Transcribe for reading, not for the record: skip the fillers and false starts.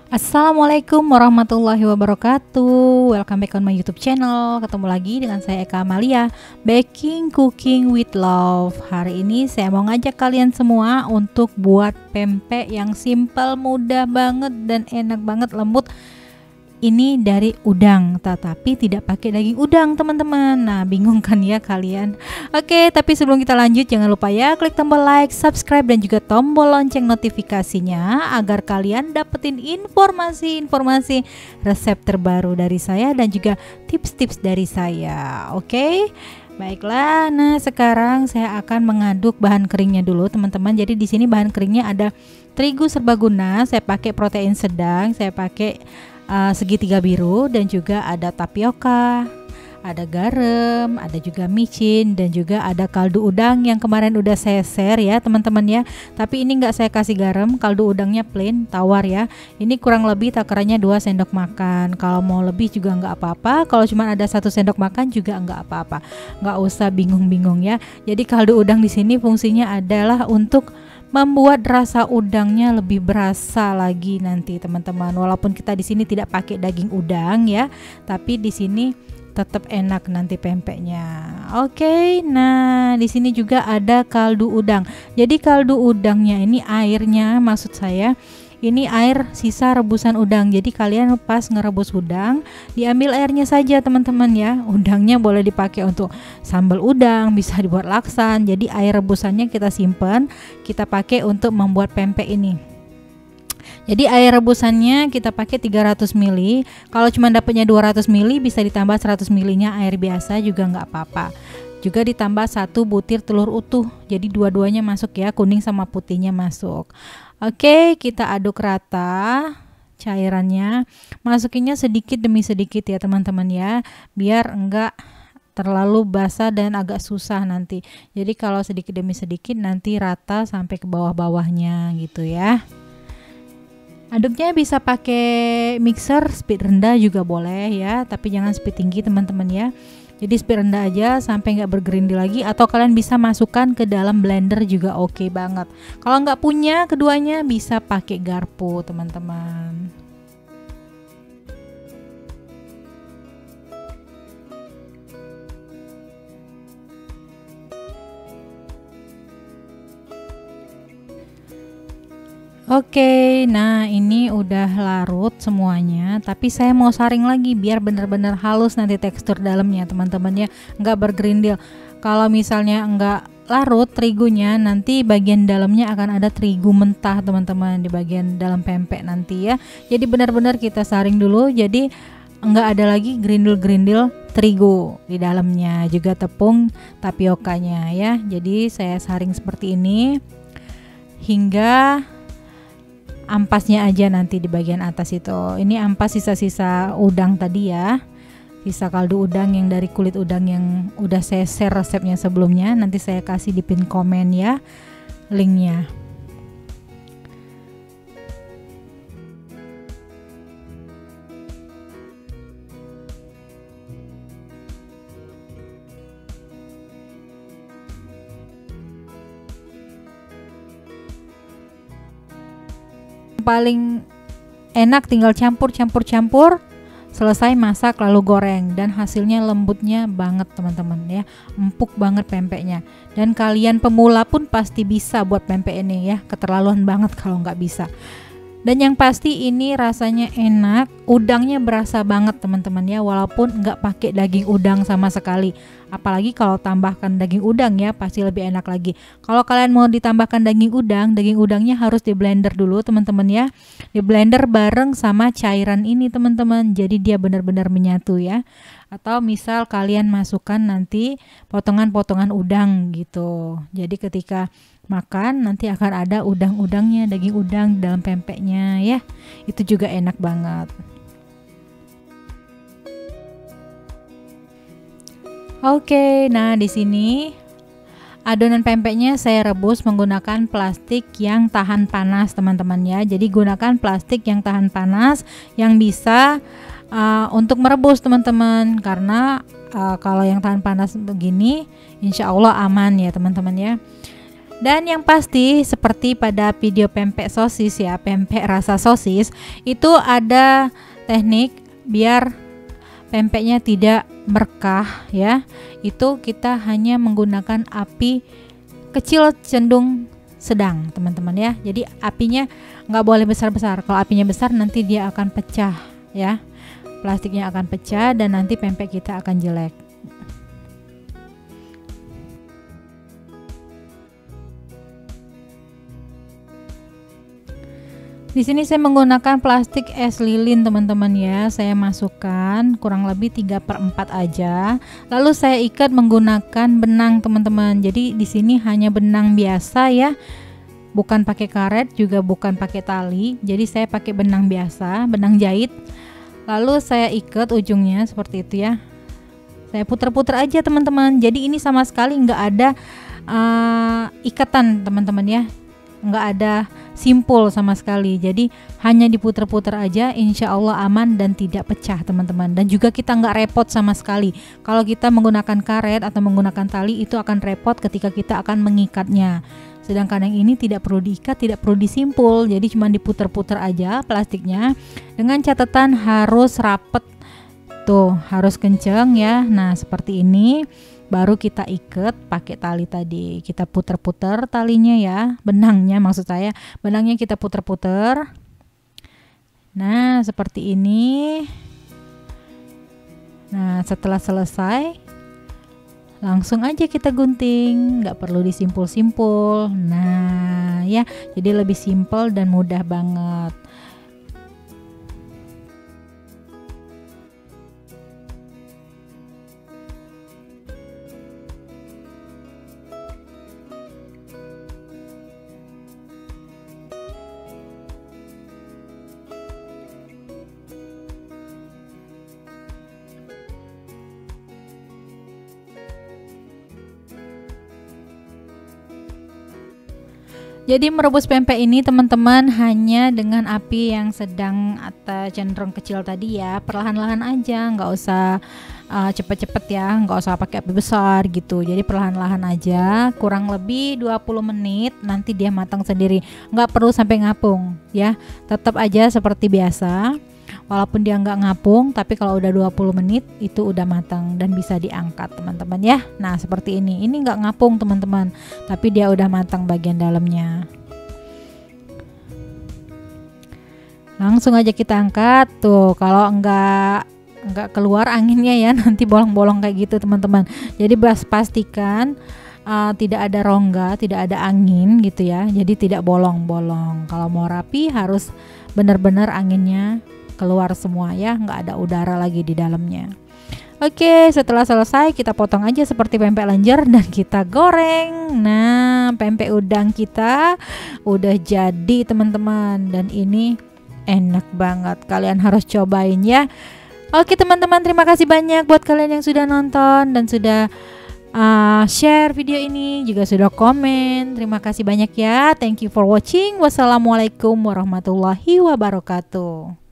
Assalamualaikum warahmatullahi wabarakatuh. Welcome back on my YouTube channel. Ketemu lagi dengan saya Eka Amalia, Baking Cooking with Love. Hari ini saya mau ngajak kalian semua untuk buat pempek yang simple, mudah banget dan enak banget, lembut. Ini dari udang, tetapi tidak pakai daging udang, teman-teman. Nah, bingung kan ya kalian? Oke, tapi sebelum kita lanjut, jangan lupa ya klik tombol like, subscribe, dan juga tombol lonceng notifikasinya agar kalian dapetin informasi-informasi resep terbaru dari saya dan juga tips-tips dari saya. Oke. Baiklah, nah sekarang saya akan mengaduk bahan keringnya dulu, teman-teman. Jadi di sini bahan keringnya ada terigu serbaguna, saya pakai protein sedang, saya pakai segitiga biru, dan juga ada tapioka, ada garam, ada juga micin, dan juga ada kaldu udang yang kemarin udah saya share ya teman-teman ya. Tapi ini nggak saya kasih garam, kaldu udangnya plain tawar ya. Ini kurang lebih takarannya 2 sendok makan. Kalau mau lebih juga nggak apa-apa, kalau cuma ada 1 sendok makan juga nggak apa-apa. Nggak usah bingung-bingung ya. Jadi kaldu udang di sini fungsinya adalah untuk membuat rasa udangnya lebih berasa lagi nanti teman-teman. Walaupun kita di sini tidak pakai daging udang ya, tapi di sini tetap enak nanti pempeknya. Oke, nah di sini juga ada kaldu udang. Jadi kaldu udangnya ini airnya, maksud saya ini air sisa rebusan udang. Jadi kalian pas ngerebus udang, diambil airnya saja teman-teman ya. Udangnya boleh dipakai untuk sambal udang, bisa dibuat laksan. Jadi air rebusannya kita simpan, kita pakai untuk membuat pempek ini. Jadi air rebusannya kita pakai 300 ml. Kalau cuma dapatnya 200 ml, bisa ditambah 100 ml-nya air biasa juga nggak apa-apa. Juga ditambah 1 butir telur utuh. Jadi dua-duanya masuk ya, kuning sama putihnya masuk. Oke, kita aduk rata cairannya. Masukinnya sedikit demi sedikit ya teman-teman ya, biar enggak terlalu basah dan agak susah nanti. Jadi kalau sedikit demi sedikit nanti rata sampai ke bawah-bawahnya gitu ya. Aduknya bisa pakai mixer speed rendah juga boleh ya, tapi jangan speed tinggi teman-teman ya. Jadi speed rendah aja sampai nggak bergerindil lagi, atau kalian bisa masukkan ke dalam blender juga oke banget. Kalau nggak punya keduanya bisa pakai garpu teman-teman. Oke, nah ini udah larut semuanya, tapi saya mau saring lagi biar benar-benar halus nanti tekstur dalamnya teman-teman ya, nggak bergerindil. Kalau misalnya nggak larut terigunya, nanti bagian dalamnya akan ada terigu mentah teman-teman di bagian dalam pempek nanti ya. Jadi benar-benar kita saring dulu, jadi nggak ada lagi gerindil-gerindil terigu di dalamnya, juga tepung tapiokanya ya. Jadi saya saring seperti ini hingga ampasnya aja nanti di bagian atas itu. Ini ampas sisa-sisa udang tadi ya, sisa kaldu udang yang dari kulit udang yang udah saya share resepnya sebelumnya. Nanti saya kasih di pin komen ya linknya. Paling enak tinggal campur, selesai masak lalu goreng, dan hasilnya lembutnya banget teman-teman ya, empuk banget pempeknya. Dan kalian pemula pun pasti bisa buat pempek ini ya, keterlaluan banget kalau nggak bisa. Dan yang pasti ini rasanya enak, udangnya berasa banget teman-teman ya, walaupun nggak pakai daging udang sama sekali. Apalagi kalau tambahkan daging udang ya, pasti lebih enak lagi. Kalau kalian mau ditambahkan daging udangnya harus di blender dulu teman-teman ya. Di blender bareng sama cairan ini teman-teman, jadi dia benar-benar menyatu ya. Atau misal kalian masukkan nanti potongan-potongan udang gitu. Jadi ketika makan nanti akan ada udang-udangnya, daging udang dalam pempeknya ya. Itu juga enak banget. Oke, nah di sini adonan pempeknya saya rebus menggunakan plastik yang tahan panas teman-teman ya. Jadi gunakan plastik yang tahan panas yang bisa untuk merebus teman-teman, karena kalau yang tahan panas begini insya Allah aman ya teman-teman ya. Dan yang pasti seperti pada video pempek sosis ya, pempek rasa sosis, itu ada teknik biar pempeknya tidak merekah ya. Itu kita hanya menggunakan api kecil cenderung sedang teman-teman ya. Jadi apinya nggak boleh besar-besar. Kalau apinya besar nanti dia akan pecah ya. Plastiknya akan pecah dan nanti pempek kita akan jelek. Di sini saya menggunakan plastik es lilin teman-teman ya. Saya masukkan kurang lebih 3/4 aja. Lalu saya ikat menggunakan benang teman-teman. Jadi di sini hanya benang biasa ya. Bukan pakai karet, juga bukan pakai tali. Jadi saya pakai benang biasa, benang jahit. Lalu saya ikat ujungnya seperti itu ya. Saya putar-putar aja teman-teman. Jadi ini sama sekali nggak ada ikatan teman-teman ya. Nggak ada simpul sama sekali, jadi hanya diputer-puter aja, insya Allah aman dan tidak pecah teman-teman. Dan juga kita nggak repot sama sekali. Kalau kita menggunakan karet atau menggunakan tali itu akan repot ketika kita akan mengikatnya. Sedangkan yang ini tidak perlu diikat, tidak perlu disimpul, jadi cuma diputer-puter aja plastiknya. Dengan catatan harus rapet tuh, harus kenceng ya. Nah seperti ini. Baru kita ikat pakai tali tadi, kita puter-puter talinya ya, benangnya maksud saya, benangnya kita puter-puter. Nah seperti ini. Nah setelah selesai langsung aja kita gunting, nggak perlu disimpul-simpul. Nah ya, jadi lebih simpel dan mudah banget. Jadi merebus pempek ini teman-teman hanya dengan api yang sedang atau cenderung kecil tadi ya, perlahan-lahan aja, nggak usah cepet-cepet ya, nggak usah pakai api besar gitu. Jadi perlahan-lahan aja, kurang lebih 20 menit nanti dia matang sendiri, nggak perlu sampai ngapung ya, tetap aja seperti biasa. Walaupun dia nggak ngapung, tapi kalau udah 20 menit itu udah matang dan bisa diangkat teman-teman ya. Nah seperti ini nggak ngapung teman-teman, tapi dia udah matang bagian dalamnya. Langsung aja kita angkat tuh. Kalau nggak keluar anginnya ya, nanti bolong-bolong kayak gitu teman-teman. Jadi pastikan tidak ada rongga, tidak ada angin gitu ya. Jadi tidak bolong-bolong. Kalau mau rapi harus benar-benar anginnya keluar semua ya, nggak ada udara lagi di dalamnya. Oke, setelah selesai kita potong aja seperti pempek lenjer dan kita goreng. Nah pempek udang kita udah jadi teman-teman, dan ini enak banget, kalian harus cobain ya. Oke teman-teman, terima kasih banyak buat kalian yang sudah nonton dan sudah share video ini, juga sudah komen. Terima kasih banyak ya. Thank you for watching. Wassalamualaikum warahmatullahi wabarakatuh.